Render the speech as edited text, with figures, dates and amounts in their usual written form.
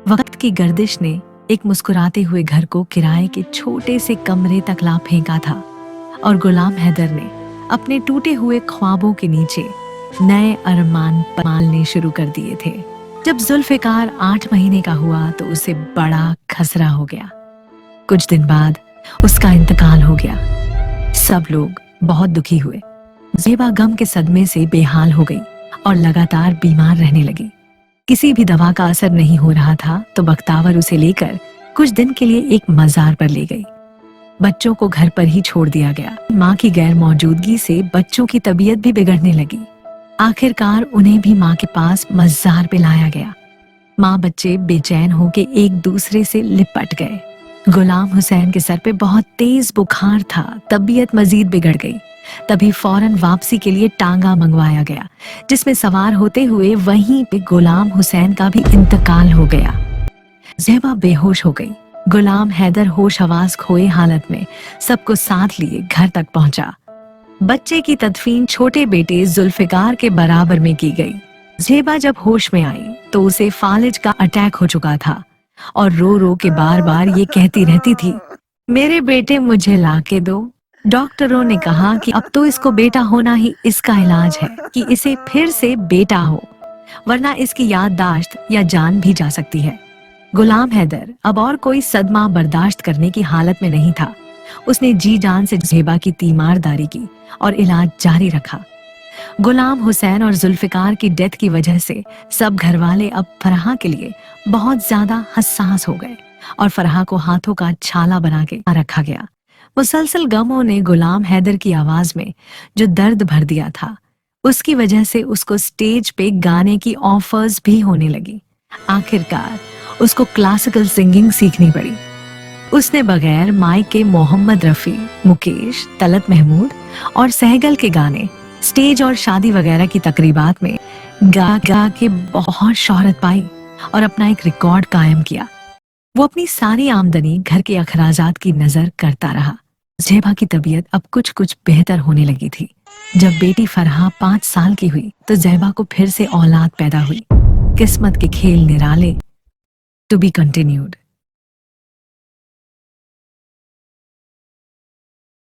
वक्त की गर्दिश ने एक मुस्कुराते हुए घर को किराए के छोटे से कमरे तक ला फेंका था और गुलाम हैदर ने अपने टूटे हुए ख्वाबों के नीचे नए अरमान पालने शुरू कर दिए थे। जब जुल्फिकार 8 महीने का हुआ तो उसे बड़ा खसरा हो गया। कुछ दिन बाद उसका इंतकाल हो गया। सब लोग बहुत दुखी हुए। ज़ेबा गम के सदमे से बेहाल हो गई और लगातार बीमार रहने लगी। किसी भी दवा का असर नहीं हो रहा था तो बख्तावर उसे लेकर कुछ दिन के लिए एक मजार पर ले गई। बच्चों को घर पर ही छोड़ दिया गया। माँ की गैर मौजूदगी से बच्चों की तबीयत भी बिगड़ने लगी। आखिरकार उन्हें भी माँ के पास मजार पे लाया गया। माँ बच्चे बेचैन होके एक दूसरे से लिपट गए। गुलाम हुसैन के सर पे बहुत तेज बुखार था, तबीयत मजीद बिगड़ गई। तभी फौरन वापसी के लिए टांगा मंगवाया गया, जिसमें सवार होते हुए वहीं पे गुलाम हुसैन का भी इंतकाल हो गया। ज़ेबा बेहोश हो गई। गुलाम हैदर होश हवास खोए हालत में सबको साथ लिए घर तक पहुंचा। बच्चे की तदफीन छोटे बेटे जुल्फिकार के बराबर में की गई। ज़ेबा जब होश में आई तो उसे फालिज का अटैक हो चुका था और रो रो के बार बार ये कहती रहती थी, मेरे बेटे मुझे ला के दो। डॉक्टरों ने कहा कि अब तो इसको बेटा होना ही इसका इलाज है कि इसे फिर से बेटा हो, वरना इसकी याददाश्त या जान भी जा सकती है। गुलाम हैदर अब और कोई सदमा बर्दाश्त करने की हालत में नहीं था। उसने जी जान से ज़ेबा की तीमारदारी की और इलाज जारी रखा। गुलाम हुसैन और जुल्फिकार की डेथ की वजह से सब घरवाले अब फरहा के लिए बहुत ज्यादा हसास हो गए और फरहा को हाथों का छाला बना के रखा गया। मुसलसल गमों ने गुलाम हैदर की आवाज में जो दर्द भर दिया था, उसकी वजह से उसको स्टेज पे गाने की ऑफर्स भी होने लगी। आखिरकार उसको क्लासिकल सिंगिंग सीखनी पड़ी। उसने बगैर माइक के मोहम्मद रफी, मुकेश, तलत महमूद और सहगल के गाने स्टेज और शादी वगैरह की तकरीबात में गा गा के बहुत शोहरत पाई और अपना एक रिकॉर्ड कायम किया। वो अपनी सारी आमदनी घर के अखराजात की नजर करता रहा। ज़ेबा की तबीयत अब कुछ कुछ बेहतर होने लगी थी। जब बेटी फरहा 5 साल की हुई तो ज़ेबा को फिर से औलाद पैदा हुई। किस्मत के खेल निराले। To be continued.